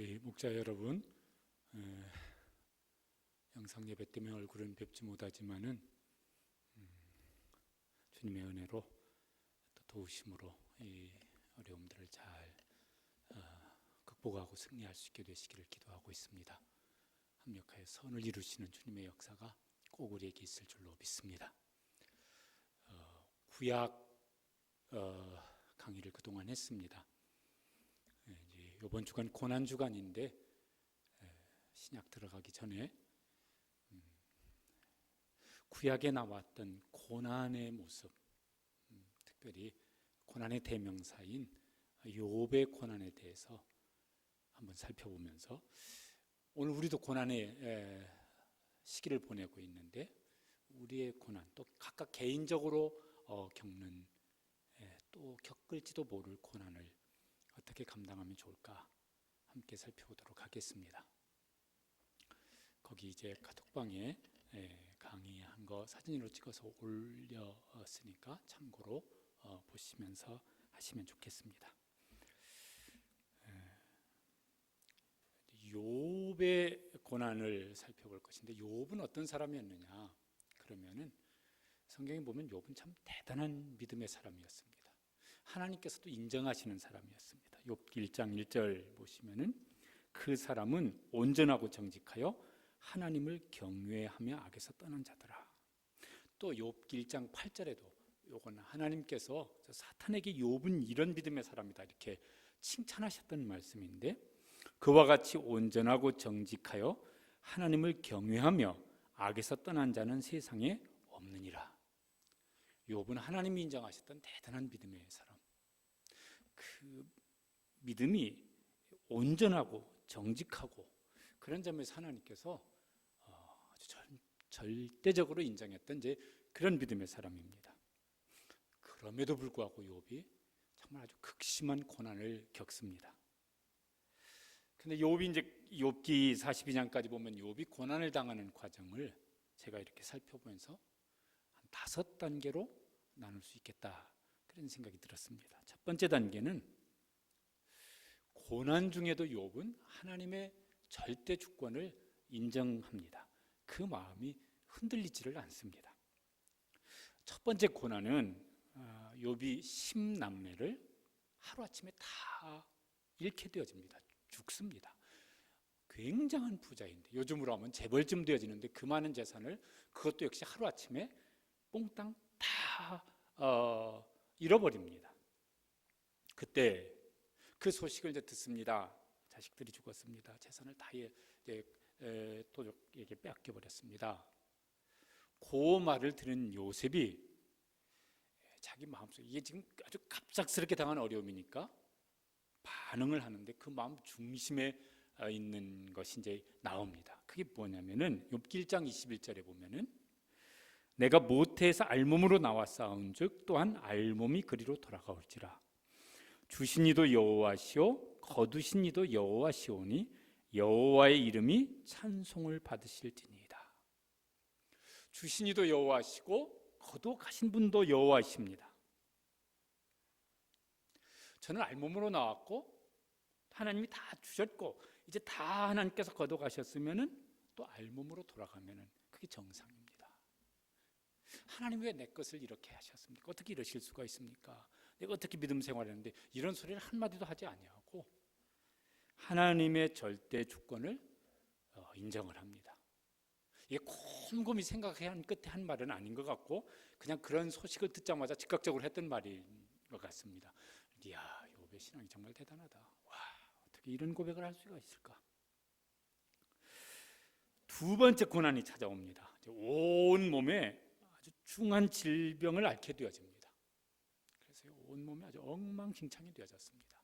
우리 목자 여러분, 영상 예배 때문에 얼굴은 뵙지 못하지만은 주님의 은혜로 또 도우심으로 이 어려움들을 잘 극복하고 승리할 수 있게 되시기를 기도하고 있습니다. 합력하여 선을 이루시는 주님의 역사가 꼭 우리에게 있을 줄로 믿습니다. 구약 강의를 그동안 했습니다. 이제 이번 주간 고난 주간인데 신약 들어가기 전에 구약에 나왔던 고난의 모습, 특별히 고난의 대명사인 욥의 고난에 대해서 한번 살펴보면서 오늘 우리도 고난의 시기를 보내고 있는데 우리의 고난, 또 각각 개인적으로 겪는 또 겪을지도 모를 고난을 어떻게 감당하면 좋을까 함께 살펴보도록 하겠습니다. 거기 이제 카톡방에 강의한 거 사진으로 찍어서 올렸으니까 참고로 보시면서 하시면 좋겠습니다. 욥의 고난을 살펴볼 것인데 욥은 어떤 사람이었느냐? 그러면은 성경에 보면 욥은 참 대단한 믿음의 사람이었습니다. 하나님께서도 인정하시는 사람이었습니다. 욥기 1장 1절 보시면은 그 사람은 온전하고 정직하여 하나님을 경외하며 악에서 떠난 자더라. 또 욥기 1장 8절에도 요건 하나님께서 사탄에게 욥은 이런 믿음의 사람이다 이렇게 칭찬하셨던 말씀인데 그와 같이 온전하고 정직하여 하나님을 경외하며 악에서 떠난 자는 세상에 없느니라. 욥은 하나님이 인정하셨던 대단한 믿음의 사람. 그 믿음이 온전하고 정직하고 그런 점에서 하나님께서 아주 절대적으로 인정했던 이제 그런 믿음의 사람입니다. 그럼에도 불구하고 욥이 정말 아주 극심한 고난을 겪습니다. 근데 욥이 이제 욥기 42장까지 보면 욥이 고난을 당하는 과정을 제가 이렇게 살펴보면서 한 5단계로 나눌 수 있겠다 그런 생각이 들었습니다. 첫 번째 단계는 고난 중에도 욥은 하나님의 절대 주권을 인정합니다. 그 마음이 흔들리지를 않습니다. 첫 번째 고난은 욥이 10남매를 하루아침에 다 잃게 되어집니다. 죽습니다. 굉장한 부자인데 요즘으로 하면 재벌쯤 되어지는데 그 많은 재산을 그것도 역시 하루아침에 몽땅 다 잃어버립니다. 그때 그 소식을 이제 듣습니다. 자식들이 죽었습니다. 재산을 다 도적에게 뺏겨버렸습니다. 그 말을 들은 요셉이 자기 마음속에 이게 지금 아주 갑작스럽게 당한 어려움이니까 반응을 하는데 그 마음 중심에 있는 것이 이제 나옵니다. 그게 뭐냐면은 욥기 1장 21절에 보면은 내가 모태에서 알몸으로 나와 싸운즉 또한 알몸이 그리로 돌아가올지라. 주신 이도 여호와시오 거두신 이도 여호와시오니 여호와의 이름이 찬송을 받으실지니이다. 주신 이도 여호와시고 거두가신 분도 여호와이십니다. 저는 알몸으로 나왔고 하나님이 다 주셨고 이제 다 하나님께서 거둬가셨으면은 또 알몸으로 돌아가면은 그게 정상입니다. 하나님 왜 내 것을 이렇게 하셨습니까? 어떻게 이러실 수가 있습니까? 내가 어떻게 믿음 생활했는데 이런 소리를 한마디도 하지 아니하고 하나님의 절대 주권을 인정을 합니다. 이게 곰곰이 생각해야 한 끝에 한 말은 아닌 것 같고 그냥 그런 소식을 듣자마자 즉각적으로 했던 말인 것 같습니다. 이야, 욥의 신앙이 정말 대단하다. 와, 어떻게 이런 고백을 할 수가 있을까? 두 번째 고난이 찾아옵니다. 온 몸에 아주 중한 질병을 앓게 되어집니다. 그래서 온 몸이 아주 엉망진창이 되어졌습니다.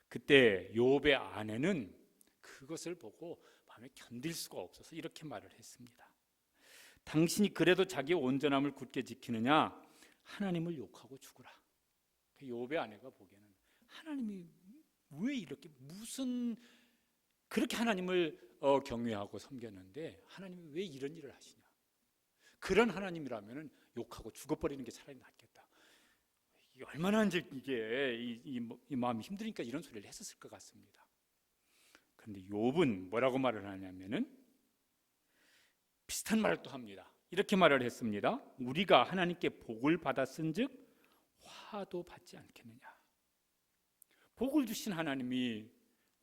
그때 욥의 아내는 그것을 보고 마음에 견딜 수가 없어서 이렇게 말을 했습니다. 당신이 그래도 자기의 온전함을 굳게 지키느냐? 하나님을 욕하고 죽으라. 욥의 아내가 보기에는 하나님이 왜 이렇게 무슨 그렇게 하나님을 경외하고 섬겼는데 하나님이 왜 이런 일을 하시냐? 그런 하나님이라면 욕하고 죽어버리는 게 차라리 낫겠다. 얼마나 이제 이게 이 마음이 힘드니까 이런 소리를 했었을 것 같습니다. 그런데 욥은 뭐라고 말을 하냐면은 비슷한 말을 또 합니다. 이렇게 말을 했습니다. 우리가 하나님께 복을 받았은즉 화도 받지 않겠느냐. 복을 주신 하나님이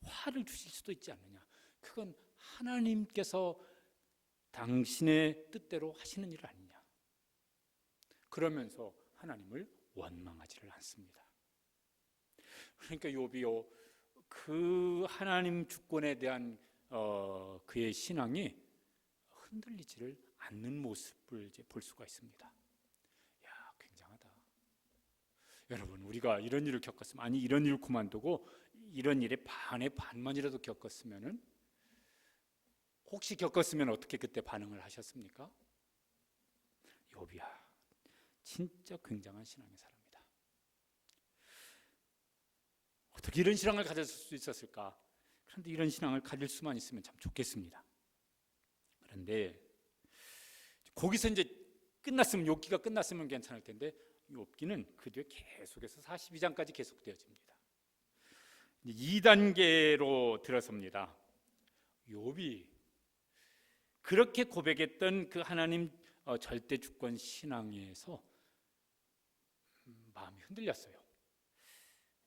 화를 주실 수도 있지 않느냐. 그건 하나님께서 당신의 뜻대로 하시는 일 아니냐. 그러면서 하나님을 원망하지를 않습니다. 그러니까 욥이요, 그 하나님 주권에 대한 그의 신앙이 흔들리지를 않는 모습을 이제 볼 수가 있습니다. 야, 굉장하다. 여러분, 우리가 이런 일을 겪었으면, 아니 이런 일을 그만두고 이런 일에 반의 반만이라도 겪었으면은, 혹시 겪었으면 어떻게 그때 반응을 하셨습니까? 욥이야, 진짜 굉장한 신앙의 사람이다. 어떻게 이런 신앙을 가질 수 있었을까? 그런데 이런 신앙을 가질 수만 있으면 참 좋겠습니다. 그런데 거기서 이제 끝났으면, 욥기가 끝났으면 괜찮을 텐데 욥기는 그 뒤에 계속해서 42장까지 계속되어집니다. 2단계로 들어섭니다. 욥이 그렇게 고백했던 그 하나님 절대 주권 신앙에서 마음이 흔들렸어요.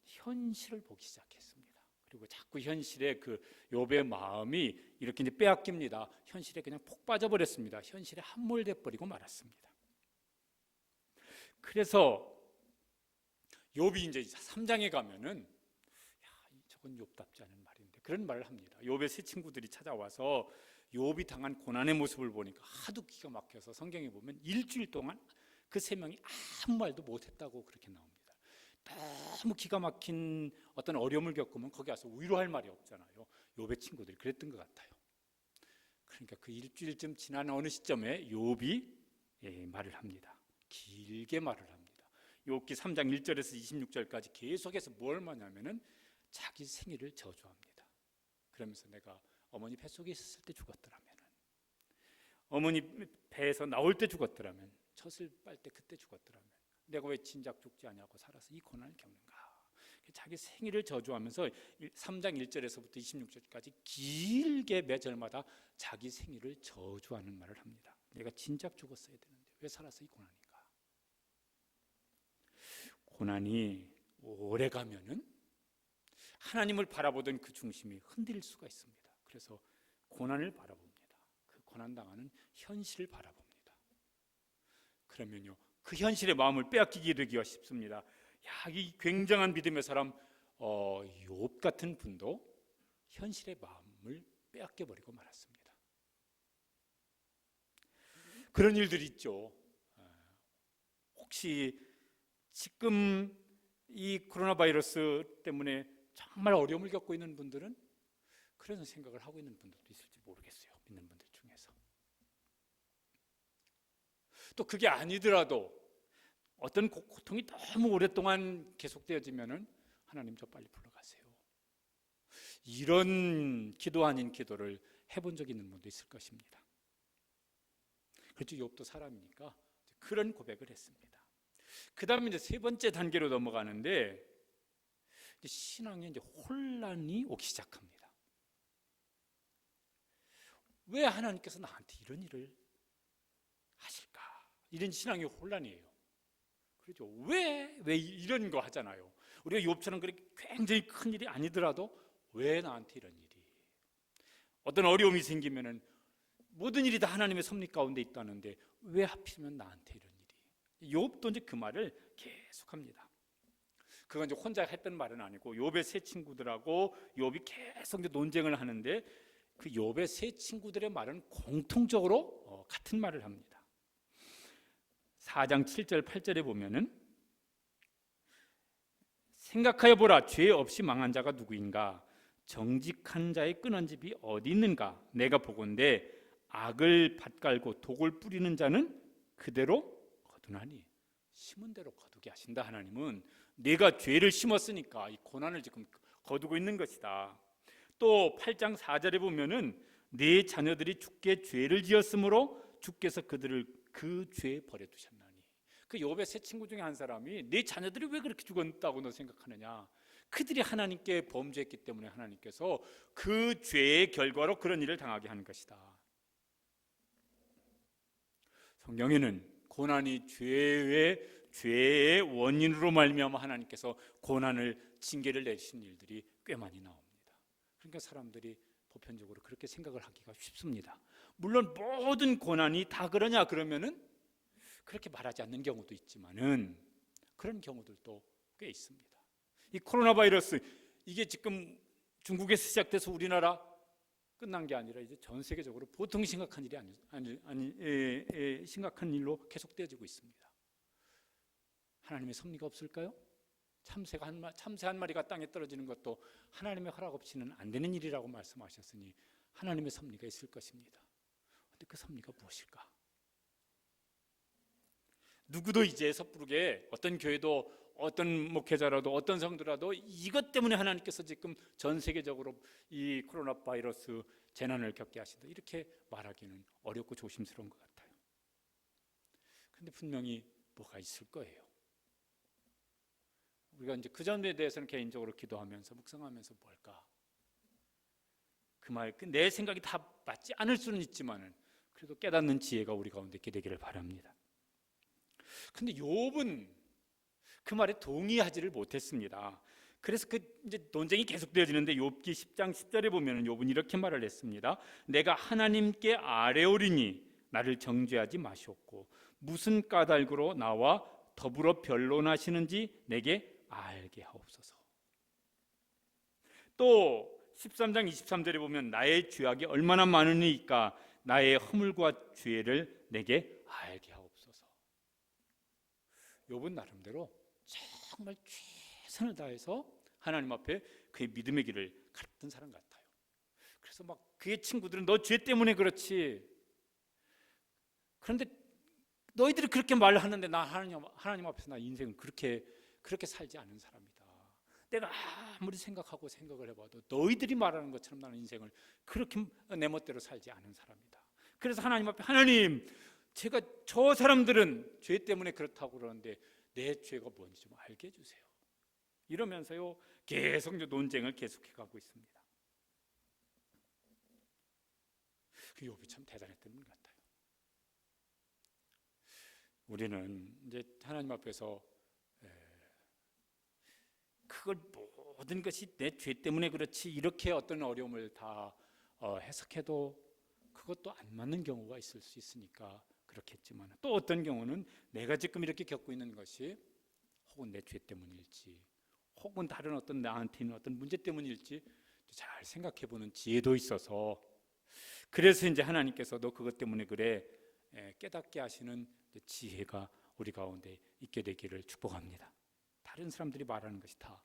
현실을 보기 시작했습니다. 그리고 자꾸 현실에 그 욥의 마음이 이렇게 이제 빼앗깁니다. 현실에 그냥 푹 빠져버렸습니다. 현실에 함몰돼 버리고 말았습니다. 그래서 욥이 이제 3장에 가면은, 야, 저건 욥답지 않은 말인데, 그런 말을 합니다. 욥의 세 친구들이 찾아와서 욥이 당한 고난의 모습을 보니까 하도 기가 막혀서 성경에 보면 일주일 동안 그 세 명이 아무 말도 못했다고 그렇게 나옵니다. 너무 기가 막힌 어떤 어려움을 겪으면 거기 와서 위로할 말이 없잖아요. 욥의 친구들이 그랬던 것 같아요. 그러니까 그 일주일쯤 지난 어느 시점에 욥이 말을 합니다. 길게 말을 합니다. 욥기 3장 1절에서 26절까지 계속해서 뭘 말하냐면은 자기 생일을 저주합니다. 그러면서 내가 어머니 뱃속에 있었을 때 죽었더라면, 어머니 배에서 나올 때 죽었더라면, 젖을 빨 때 그때 죽었더라면 내가 왜 진작 죽지 않냐고 살아서 이 고난을 겪는가. 자기 생일을 저주하면서 3장 1절에서부터 26절까지 길게 매 절마다 자기 생일을 저주하는 말을 합니다. 내가 진작 죽었어야 되는데 왜 살아서 이 고난인가. 고난이 오래 가면은 하나님을 바라보던 그 중심이 흔들릴 수가 있습니다. 그래서 고난을 바라봅니다. 그 고난당하는 현실을 바라봅니다. 그러면요, 그 현실의 마음을 빼앗기기 이르기가 쉽습니다. 야, 이 굉장한 믿음의 사람 욥 같은 분도 현실의 마음을 빼앗겨 버리고 말았습니다. 그런 일들이 있죠. 혹시 지금 이 코로나 바이러스 때문에 정말 어려움을 겪고 있는 분들은 그런 생각을 하고 있는 분들도 있을지 모르겠어요. 믿는 분들 중에서. 또 그게 아니더라도 어떤 고통이 너무 오랫동안 계속되어지면은 하나님 저 빨리 불러가세요. 이런 기도 아닌 기도를 해본 적 있는 분도 있을 것입니다. 그렇죠. 욥도 사람이니까 그런 고백을 했습니다. 그 다음에 이제 세 번째 단계로 넘어가는데, 이제 신앙에 이제 혼란이 오기 시작합니다. 왜 하나님께서 나한테 이런 일을 하실까? 이런 신앙의 혼란이에요. 그렇죠. 왜 이런 거 하잖아요. 우리가 욥처럼 그렇게 굉장히 큰 일이 아니더라도 왜 나한테 이런 일이? 어떤 어려움이 생기면은 모든 일이 다 하나님의 섭리 가운데 있다는데 왜 하필이면 나한테 이런 일이? 욥도 이제 그 말을 계속합니다. 그건 이제 혼자 했던 말은 아니고 욥의 세 친구들하고 욥이 계속 이제 논쟁을 하는데, 그 욥의 세 친구들의 말은 공통적으로 같은 말을 합니다. 4장 7절 8절에 보면은, 생각하여 보라, 죄 없이 망한 자가 누구인가? 정직한 자의 끊은 집이 어디 있는가? 내가 보건대 악을 밭갈고 독을 뿌리는 자는 그대로 거두나니. 심은 대로 거두게 하신다. 하나님은 내가 죄를 심었으니까 이 고난을 지금 거두고 있는 것이다. 또 8장 4절에 보면은 네 자녀들이 주께 죄를 지었으므로 주께서 그들을 그 죄에 버려두셨나니. 그 욥의 세 친구 중에 한 사람이 네 자녀들이 왜 그렇게 죽었다고 너 생각하느냐? 그들이 하나님께 범죄했기 때문에 하나님께서 그 죄의 결과로 그런 일을 당하게 하는 것이다. 성경에는 고난이 죄의 원인으로 말미암아 하나님께서 고난을 징계를 내리신 일들이 꽤 많이 나옵니다. 그러니까 사람들이 보편적으로 그렇게 생각을 하기가 쉽습니다. 물론 모든 고난이 다 그러냐 그러면은 그렇게 말하지 않는 경우도 있지만은 그런 경우들도 꽤 있습니다. 이 코로나 바이러스, 이게 지금 중국에서 시작돼서 우리나라 끝난 게 아니라 이제 전 세계적으로 보통 심각한 일이 심각한 일로 계속되어지고 있습니다. 하나님의 섭리가 없을까요? 참새 한 마리가 땅에 떨어지는 것도 하나님의 허락 없이는 안 되는 일이라고 말씀하셨으니 하나님의 섭리가 있을 것입니다. 그런데 그 섭리가 무엇일까? 누구도 이제 섣부르게 어떤 교회도 어떤 목회자라도 어떤 성도라도 이것 때문에 하나님께서 지금 전 세계적으로 이 코로나 바이러스 재난을 겪게 하신다 이렇게 말하기는 어렵고 조심스러운 것 같아요. 그런데 분명히 뭐가 있을 거예요. 우리가 이제 그 점에 대해서는 개인적으로 기도하면서 묵상하면서 뭘까? 그 말, 내 생각이 다 맞지 않을 수는 있지만은 그래도 깨닫는 지혜가 우리 가운데 있게 되기를 바랍니다. 근데 욥은 그 말에 동의하지를 못했습니다. 그래서 그 이제 논쟁이 계속되어지는데 욥기 10장 10절에 보면은 욥은 이렇게 말을 했습니다. 내가 하나님께 아뢰오리니 나를 정죄하지 마시옵고 무슨 까닭으로 나와 더불어 변론하시는지 내게 알게 하옵소서. 또 13장 23절에 보면 나의 죄악이 얼마나 많으니까 나의 허물과 죄를 내게 알게 하옵소서. 욥은 나름대로 정말 최선을 다해서 하나님 앞에 그의 믿음의 길을 갔던 사람 같아요. 그래서 막 그의 친구들은 너 죄 때문에 그렇지. 그런데 너희들이 그렇게 말하는데 나 하나님 앞에서 나 인생은 그렇게 살지 않은 사람이다. 내가 아무리 생각을 해봐도 너희들이 말하는 것처럼 나는 인생을 그렇게 내 멋대로 살지 않은 사람이다. 그래서 하나님 앞에 하나님, 제가 저 사람들은 죄 때문에 그렇다고 그러는데 내 죄가 뭔지 좀 알게 해주세요. 이러면서요 계속 논쟁을 계속해가고 있습니다. 그 욥이 참 대단했던 분 같아요. 우리는 이제 하나님 앞에서 그걸 모든 것이 내 죄 때문에 그렇지 이렇게 어떤 어려움을 다 해석해도 그것도 안 맞는 경우가 있을 수 있으니까 그렇겠지만 또 어떤 경우는 내가 지금 이렇게 겪고 있는 것이 혹은 내 죄 때문일지 혹은 다른 어떤 나한테 있는 어떤 문제 때문일지 잘 생각해보는 지혜도 있어서 그래서 이제 하나님께서 너 그것 때문에 그래 깨닫게 하시는 지혜가 우리 가운데 있게 되기를 축복합니다. 다른 사람들이 말하는 것이 다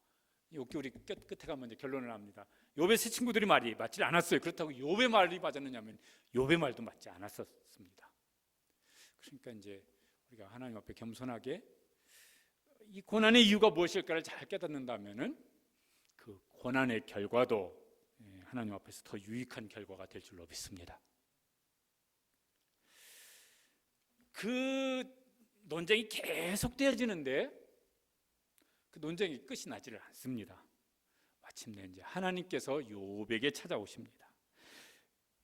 여기 우리 끝에 가면 이제 결론을 합니다. 욥의 세 친구들이 말이 맞지 않았어요. 그렇다고 욥의 말이 맞았느냐면 욥의 말도 맞지 않았었습니다. 그러니까 이제 우리가 하나님 앞에 겸손하게 이 고난의 이유가 무엇일까를 잘 깨닫는다면은 그 고난의 결과도 하나님 앞에서 더 유익한 결과가 될 줄로 믿습니다. 그 논쟁이 계속되어지는데 그 논쟁이 끝이 나지를 않습니다. 마침내 이제 하나님께서 욥에게 찾아오십니다.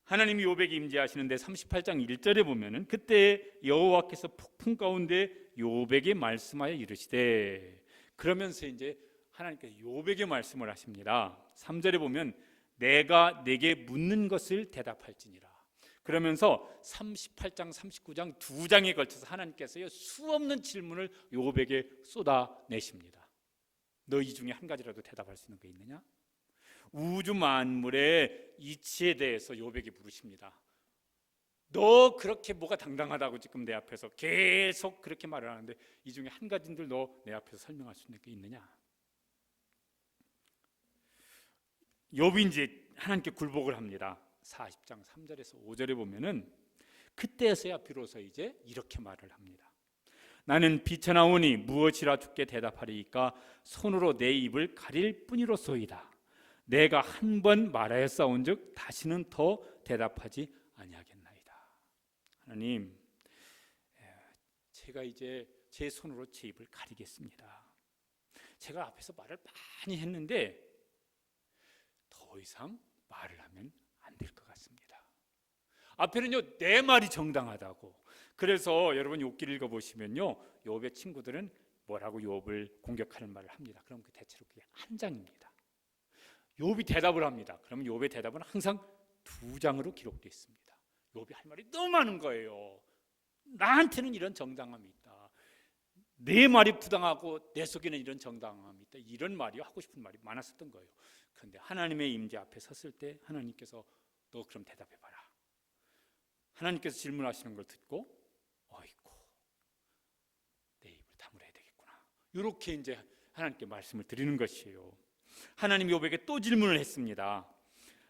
하나님이 욥에게 임재하시는데 38장 1절에 보면은 그때 여호와께서 폭풍 가운데 욥에게 말씀하여 이르시되 그러면서 이제 하나님께서 욥에게 말씀을 하십니다. 3절에 보면 내가 내게 묻는 것을 대답할지니라. 그러면서 38장 39장 두 장에 걸쳐서 하나님께서 수없는 질문을 욥에게 쏟아내십니다. 너 이 중에 한 가지라도 대답할 수 있는 게 있느냐? 우주 만물의 이치에 대해서 욥에게 물으십니다. 너 그렇게 뭐가 당당하다고 지금 내 앞에서 계속 그렇게 말을 하는데 이 중에 한 가지들 너 내 앞에서 설명할 수 있는 게 있느냐? 욥이 이제 하나님께 굴복을 합니다. 40장 3절에서 5절에 보면은 그때서야 비로소 이제 이렇게 말을 합니다. 나는 비천하오니 무엇이라 주께 대답하리이까 손으로 내 입을 가릴 뿐이로소이다. 내가 한 번 말하였사온즉 다시는 더 대답하지 아니하겠나이다. 하나님, 제가 이제 제 손으로 제 입을 가리겠습니다. 제가 앞에서 말을 많이 했는데 더 이상 말을 하면 안 될 것 같습니다. 앞에는요 내 말이 정당하다고. 그래서 여러분 욥기를 읽어보시면요 욥의 친구들은 뭐라고 욥을 공격하는 말을 합니다. 그럼 그 대체로 그게 한 장입니다. 욥이 대답을 합니다. 그러면 욥의 대답은 항상 2장으로 기록되어 있습니다. 욥이 할 말이 너무 많은 거예요. 나한테는 이런 정당함이 있다. 내 말이 부당하고 내 속에는 이런 정당함이 있다. 이런 말이 하고 싶은 말이 많았었던 거예요. 그런데 하나님의 임재 앞에 섰을 때 하나님께서 너 그럼 대답해봐라. 하나님께서 질문하시는 걸 듣고 어이구 내 입을 다물어야 되겠구나. 이렇게 이제 하나님께 말씀을 드리는 것이에요. 하나님이 욥에게 또 질문을 했습니다.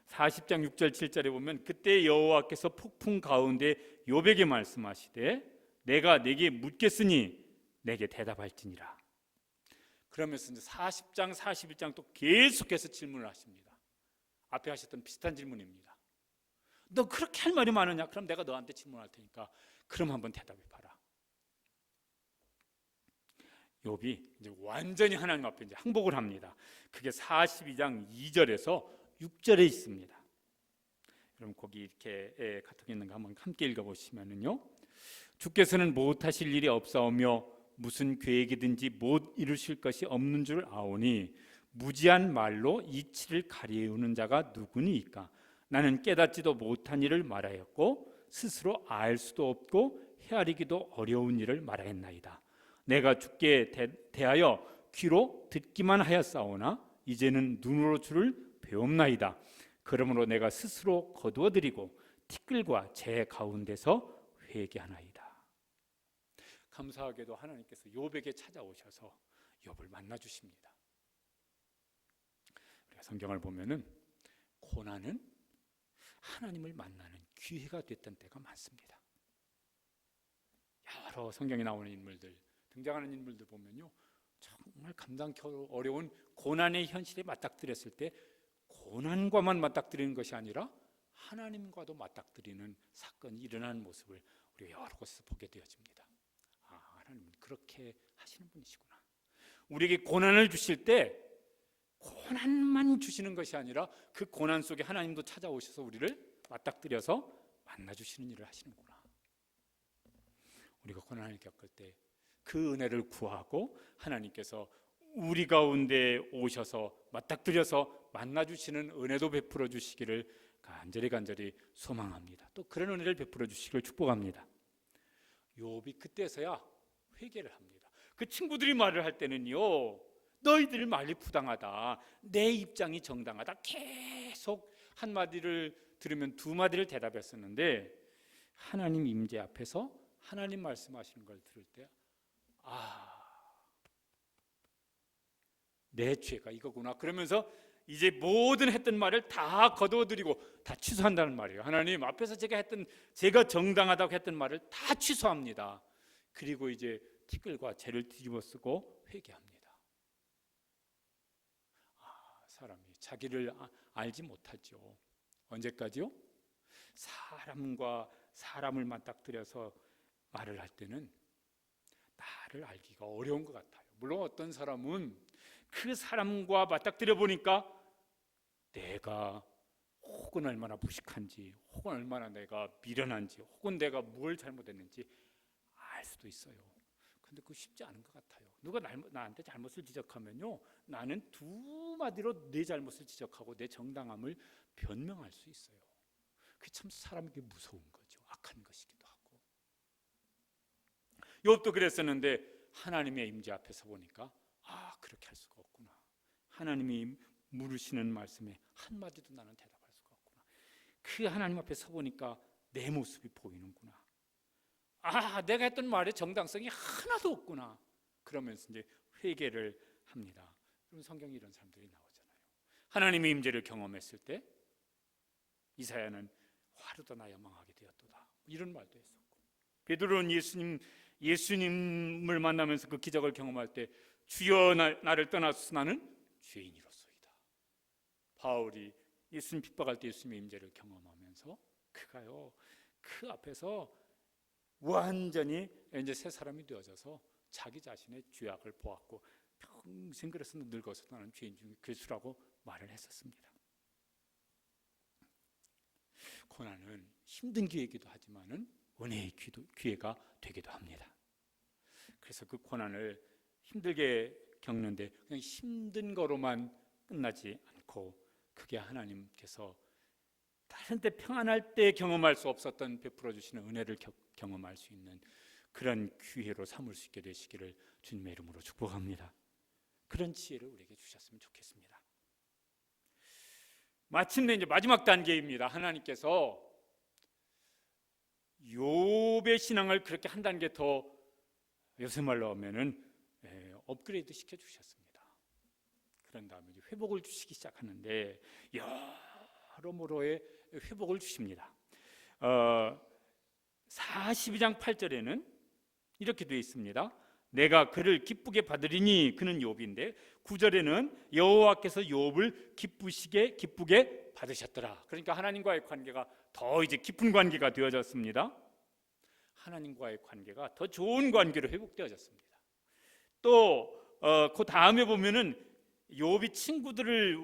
40장 6절 7절에 보면 그때 여호와께서 폭풍 가운데 욥에게 말씀하시되 내가 네게 묻겠으니 내게 대답할지니라. 그러면서 이제 40장 41장 또 계속해서 질문을 하십니다. 앞에 하셨던 비슷한 질문입니다. 너 그렇게 할 말이 많으냐? 그럼 내가 너한테 질문할 테니까 그럼 한번 대답해봐라. 욥이 이제 완전히 하나님 앞에 이제 항복을 합니다. 그게 42장 2절에서 6절에 있습니다. 여러분 거기 이렇게 카톡에 있는 거 한번 함께 읽어보시면은요. 주께서는 못하실 일이 없사오며 무슨 계획이든지 못 이루실 것이 없는 줄 아오니 무지한 말로 이치를 가리우는 자가 누구니이까. 나는 깨닫지도 못한 일을 말하였고 스스로 알 수도 없고 헤아리기도 어려운 일을 말하였나이다. 내가 주께 대하여 귀로 듣기만 하였사오나 이제는 눈으로 주를 배움나이다. 그러므로 내가 스스로 거두어드리고 티끌과 재 가운데서 회개하나이다. 감사하게도 하나님께서 욥에게 찾아오셔서 욥을 만나 주십니다. 우리가 성경을 보면은 고난은 하나님을 만나는 기회가 됐던 때가 많습니다. 여러 성경에 나오는 인물들, 등장하는 인물들 보면요 정말 감당하기 어려운 고난의 현실에 맞닥뜨렸을 때 고난과만 맞닥뜨리는 것이 아니라 하나님과도 맞닥뜨리는 사건이 일어나는 모습을 우리가 여러 곳에서 보게 되어집니다. 아, 하나님은 그렇게 하시는 분이시구나. 우리에게 고난을 주실 때 고난만 주시는 것이 아니라 그 고난 속에 하나님도 찾아오셔서 우리를 맞닥뜨려서 만나주시는 일을 하시는구나. 우리가 고난을 겪을 때 그 은혜를 구하고 하나님께서 우리 가운데 오셔서 맞닥뜨려서 만나주시는 은혜도 베풀어 주시기를 간절히 소망합니다. 또 그런 은혜를 베풀어 주시기를 축복합니다. 욥이 그때서야 회개를 합니다. 그 친구들이 말을 할 때는요 너희들 말이 부당하다, 내 입장이 정당하다, 계속 한마디를 들으면 두 마디를 대답했었는데 하나님 임재 앞에서 하나님 말씀하시는 걸 들을 때 내 죄가 이거구나 그러면서 이제 모든 했던 말을 다 거두어드리고 다 취소한다는 말이에요. 하나님 앞에서 제가 정당하다고 했던 말을 다 취소합니다. 그리고 이제 티끌과 재를 뒤집어 쓰고 회개합니다. 사람이 자기를 알지 못하죠. 언제까지요? 사람과 사람을 맞닥뜨려서 말을 할 때는 나를 알기가 어려운 것 같아요. 물론 어떤 사람은 그 사람과 맞닥뜨려 보니까 내가 혹은 얼마나 무식한지, 혹은 얼마나 내가 미련한지, 혹은 내가 뭘 잘못했는지 알 수도 있어요. 근데 그거 쉽지 않은 것 같아요. 누가 나한테 잘못을 지적하면요 나는 두 마디로 내 잘못을 지적하고 내 정당함을 변명할 수 있어요. 그게 참 사람에게 무서운 거죠. 악한 것이기도 하고. 욥도 그랬었는데 하나님의 임재 앞에 서 보니까 그렇게 할 수가 없구나. 하나님이 물으시는 말씀에 한마디도 나는 대답할 수가 없구나. 그 하나님 앞에 서 보니까 내 모습이 보이는구나. 내가 했던 말의 정당성이 하나도 없구나. 그러면서 이제 회개를 합니다. 그럼 성경에 이런 사람들이 나오잖아요. 하나님의 임재를 경험했을 때 이사야는 화로도 나여 망하게 되었도다 이런 말도 했었고, 베드로는 예수님을 만나면서 그 기적을 경험할 때 주여 나를 떠나서 나는 죄인이로소이다. 바울이 예수님 핍박할 때 예수님의 임재를 경험하면서 그가요 그 앞에서 완전히 이제 새 사람이 되어져서 자기 자신의 죄악을 보았고 평생 그래서 늙어서 나는 죄인 중에 괴수라고 말을 했었습니다. 고난은 힘든 기회이기도 하지만은 은혜의 기회가 되기도 합니다. 그래서 그 고난을 힘들게 겪는데 그냥 힘든 거로만 끝나지 않고 그게 하나님께서 다른 때 평안할 때 경험할 수 없었던 베풀어 주시는 은혜를 경험할 수 있는 그런 기회로 삼을 수 있게 되시기를 주님의 이름으로 축복합니다. 그런 지혜를 우리에게 주셨으면 좋겠습니다. 마침내 이제 마지막 단계입니다. 하나님께서 욥의 신앙을 그렇게 한 단계 더 요새 말로 하면은 업그레이드 시켜 주셨습니다. 그런 다음에 이제 회복을 주시기 시작하는데 여러모로의 회복을 주십니다. 42장 8절에는 이렇게 되어 있습니다. 내가 그를 기쁘게 받으리니 그는 욥인데 9절에는 여호와께서 욥을 기쁘게 받으셨더라. 그러니까 하나님과의 관계가 더 이제 깊은 관계가 되어졌습니다. 하나님과의 관계가 더 좋은 관계로 회복되어졌습니다. 또 그 다음에 보면은 욥의 친구들이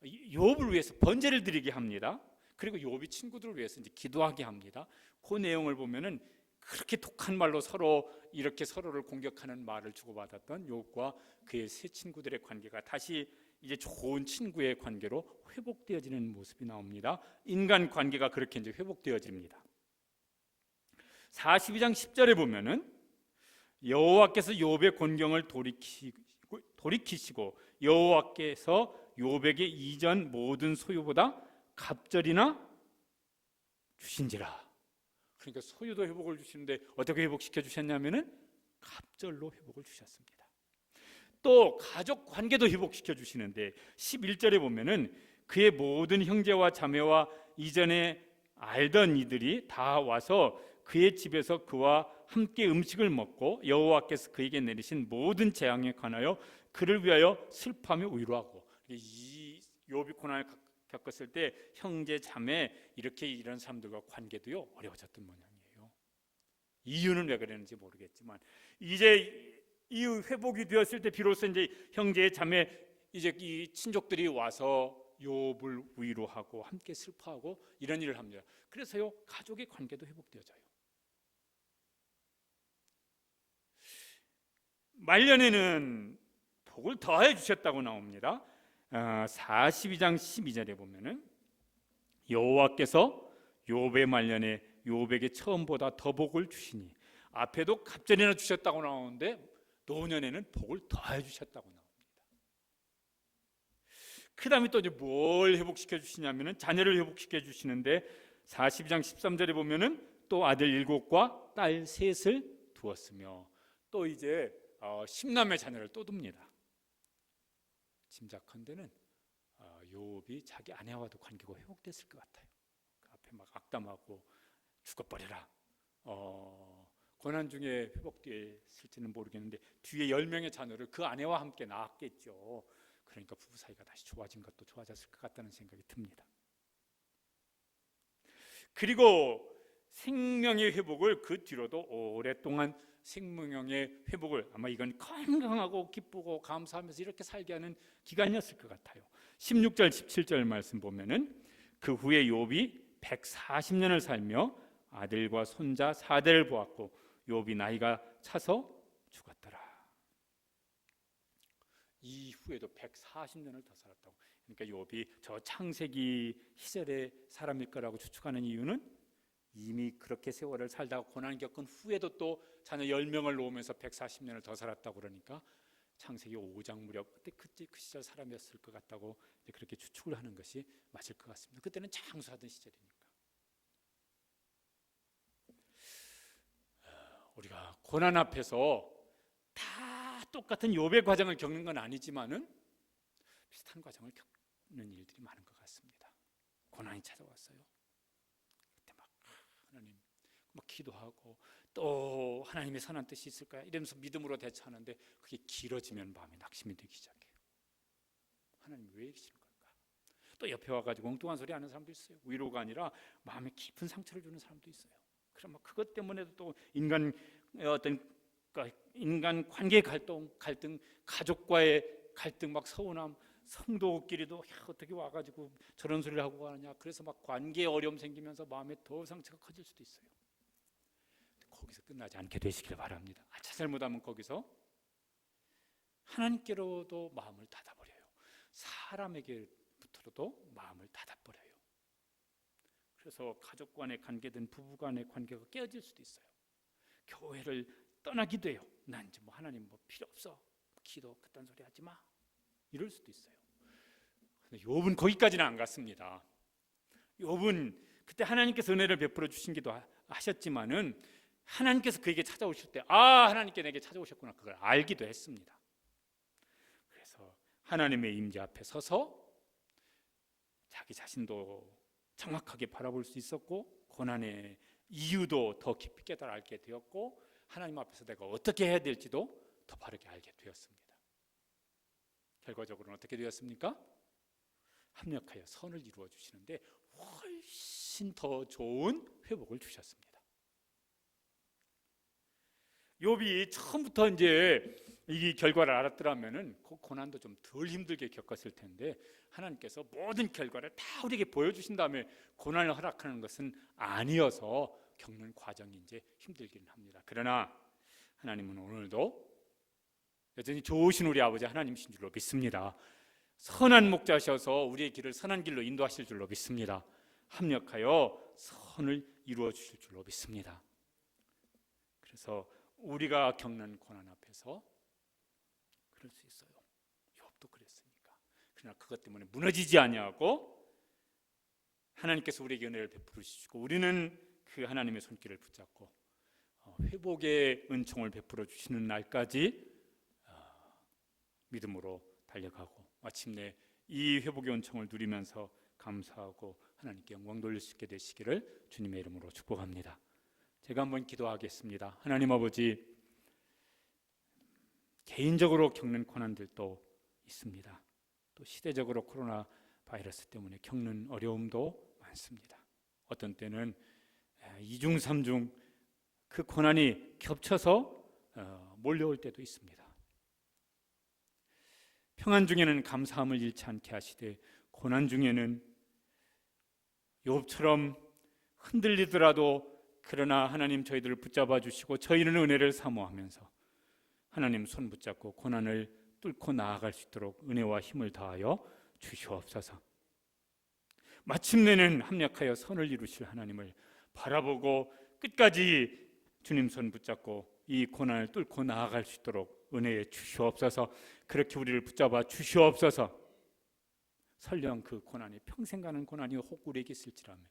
욥을 위해서 번제를 드리게 합니다. 그리고 욥의 친구들을 위해서 이제 기도하게 합니다. 그 내용을 보면은 그렇게 독한 말로 서로 이렇게 서로를 공격하는 말을 주고받았던 욥과 그의 세 친구들의 관계가 다시 이제 좋은 친구의 관계로 회복되어지는 모습이 나옵니다. 인간 관계가 그렇게 이제 회복되어집니다. 42장 10절에 보면은 여호와께서 욥의 곤경을 돌이키시고 여호와께서 욥에게 이전 모든 소유보다 갑절이나 주신지라. 그러니까 소유도 회복을 주시는데 어떻게 회복시켜 주셨냐면은 갑절로 회복을 주셨습니다. 또 가족 관계도 회복시켜 주시는데 11절에 보면은 그의 모든 형제와 자매와 이전에 알던 이들이 다 와서 그의 집에서 그와 함께 음식을 먹고 여호와께서 그에게 내리신 모든 재앙에 관하여 그를 위하여 슬퍼하며 위로하고. 이 욥이 고난을 겪었을 때 형제 자매 이런 사람들과 관계도요 어려워졌던 모양이에요. 이유는 왜 그랬는지 모르겠지만 이제 이 회복이 되었을 때 비로소 이제 형제 자매 이제 이 친족들이 와서 욥을 위로하고 함께 슬퍼하고 이런 일을 합니다. 그래서요 가족의 관계도 회복되어져요. 말년에는 복을 더해 주셨다고 나옵니다. 42장 12절에 보면은 여호와께서 욥의 말년에 욥에게 처음보다 더 복을 주시니, 앞에도 갑절이나 주셨다고 나오는데 노년에는 복을 더해 주셨다고 나옵니다. 그 다음에 또 이제 뭘 회복시켜 주시냐면은 자녀를 회복시켜 주시는데 42장 13절에 보면은 또 아들 7과 딸 3을 두었으며 또 이제 10남의 자녀를 또 둡니다. 짐작컨대는 욥이 자기 아내와도 관계가 회복됐을 것 같아요. 그 앞에 막 악담하고 죽어버려라 고난 중에 회복됐을지는 모르겠는데 뒤에 10명의 자녀를 그 아내와 함께 낳았겠죠. 그러니까 부부 사이가 다시 좋아진 것도 좋아졌을 것 같다는 생각이 듭니다. 그리고 생명의 회복을 그 뒤로도 오랫동안 생명의 회복을 아마 이건 건강하고 기쁘고 감사하면서 이렇게 살게 하는 기간이었을 것 같아요. 16절 17절 말씀 보면은 그 후에 욥이 140년을 살며 아들과 손자 4대를 보았고 욥이 나이가 차서 죽었더라. 이후에도 140년을 더 살았다고. 그러니까 욥이 저 창세기 시절의 사람일 거라고 추측하는 이유는 이미 그렇게 세월을 살다가 고난을 겪은 후에도 또 자녀 10명을 놓으면서 140년을 더 살았다고 그러니까 창세기 5장 무렵 그때 그 시절 사람이었을 것 같다고 그렇게 추측을 하는 것이 맞을 것 같습니다. 그때는 장수하던 시절이니까. 우리가 고난 앞에서 다 똑같은 욥의 과정을 겪는 건 아니지만은 비슷한 과정을 겪는 일들이 많은 것 같습니다. 고난이 찾아왔어요. 그때 막 하나님 막 기도하고 또 하나님의 선한 뜻이 있을까 이러면서 믿음으로 대처하는데 그게 길어지면 마음에 낙심이 되기 시작해요. 하나님 왜 계시는 걸까? 또 옆에 와가지고 엉뚱한 소리 하는 사람도 있어요. 위로가 아니라 마음에 깊은 상처를 주는 사람도 있어요. 그럼 막 그것 때문에도 또 인간 어떤 그러니까 인간 관계 갈등, 가족과의 갈등, 막 서운함, 성도끼리도 어떻게 와가지고 저런 소리를 하고 가느냐. 그래서 막 관계에 어려움 생기면서 마음에 더 상처가 커질 수도 있어요. 거기서 끝나지 않게 되시길 바랍니다. 잘못하면 거기서 하나님께로도 마음을 닫아버려요. 사람에게부터도 마음을 닫아버려요. 그래서 가족 간의 관계든 부부 간의 관계가 깨어질 수도 있어요. 교회를 떠나기도 해요. 난 이제 하나님 필요 없어. 기도 그딴 소리 하지 마. 이럴 수도 있어요. 근데 욥은 거기까지는 안 갔습니다. 욥은 그때 하나님께서 은혜를 베풀어 주신기도 하셨지만은 하나님께서 그에게 찾아오실 때 하나님께 내게 찾아오셨구나 그걸 알기도 했습니다. 그래서 하나님의 임재 앞에 서서 자기 자신도 정확하게 바라볼 수 있었고 고난의 이유도 더 깊이 깨달아 알게 되었고 하나님 앞에서 내가 어떻게 해야 될지도 더 바르게 알게 되었습니다. 결과적으로는 어떻게 되었습니까? 합력하여 선을 이루어 주시는데 훨씬 더 좋은 회복을 주셨습니다. 욥이 처음부터 이제 이 결과를 알았더라면은 그 고난도 좀 덜 힘들게 겪었을 텐데 하나님께서 모든 결과를 다 우리에게 보여주신 다음에 고난을 허락하는 것은 아니어서 겪는 과정이 이제 힘들기는 합니다. 그러나 하나님은 오늘도 여전히 좋으신 우리 아버지 하나님이신 줄로 믿습니다. 선한 목자셔서 우리의 길을 선한 길로 인도하실 줄로 믿습니다. 합력하여 선을 이루어 주실 줄로 믿습니다. 그래서 우리가 겪는 고난 앞에서 그럴 수 있어요. 욥도 그랬으니까. 그러나 그것 때문에 무너지지 아니하고 하나님께서 우리에게 은혜를 베풀으시고 우리는 그 하나님의 손길을 붙잡고 회복의 은총을 베풀어 주시는 날까지 믿음으로 달려가고 마침내 이 회복의 은총을 누리면서 감사하고 하나님께 영광 돌릴 수 있게 되시기를 주님의 이름으로 축복합니다. 제가 한번 기도하겠습니다. 하나님 아버지, 개인적으로 겪는 고난들도 있습니다. 또 시대적으로 코로나 바이러스 때문에 겪는 어려움도 많습니다. 어떤 때는 2중 3중 그 고난이 겹쳐서 몰려올 때도 있습니다. 평안 중에는 감사함을 잃지 않게 하시되 고난 중에는 욥처럼 흔들리더라도 그러나 하나님 저희들을 붙잡아 주시고 저희는 은혜를 사모하면서 하나님 손 붙잡고 고난을 뚫고 나아갈 수 있도록 은혜와 힘을 다하여 주시옵소서. 마침내는 합력하여 선을 이루실 하나님을 바라보고 끝까지 주님 손 붙잡고 이 고난을 뚫고 나아갈 수 있도록 은혜에 주시옵소서. 그렇게 우리를 붙잡아 주시옵소서. 설령 그 고난이 평생 가는 고난이 혹 우리에게 있을지라면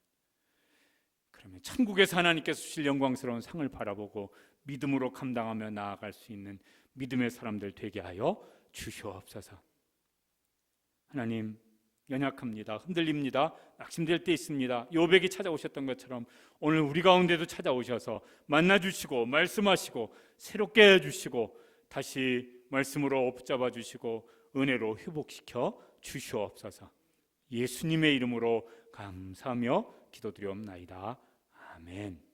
그러면 천국에서 하나님께서 주실 영광스러운 상을 바라보고 믿음으로 감당하며 나아갈 수 있는 믿음의 사람들 되게 하여 주시옵소서. 하나님, 연약합니다. 흔들립니다. 낙심될 때 있습니다. 욥에게 찾아오셨던 것처럼 오늘 우리 가운데도 찾아오셔서 만나주시고 말씀하시고 새롭게 해주시고 다시 말씀으로 붙잡아 주시고 은혜로 회복시켜 주시옵소서. 예수님의 이름으로 감사하며 기도드리옵나이다. 아멘.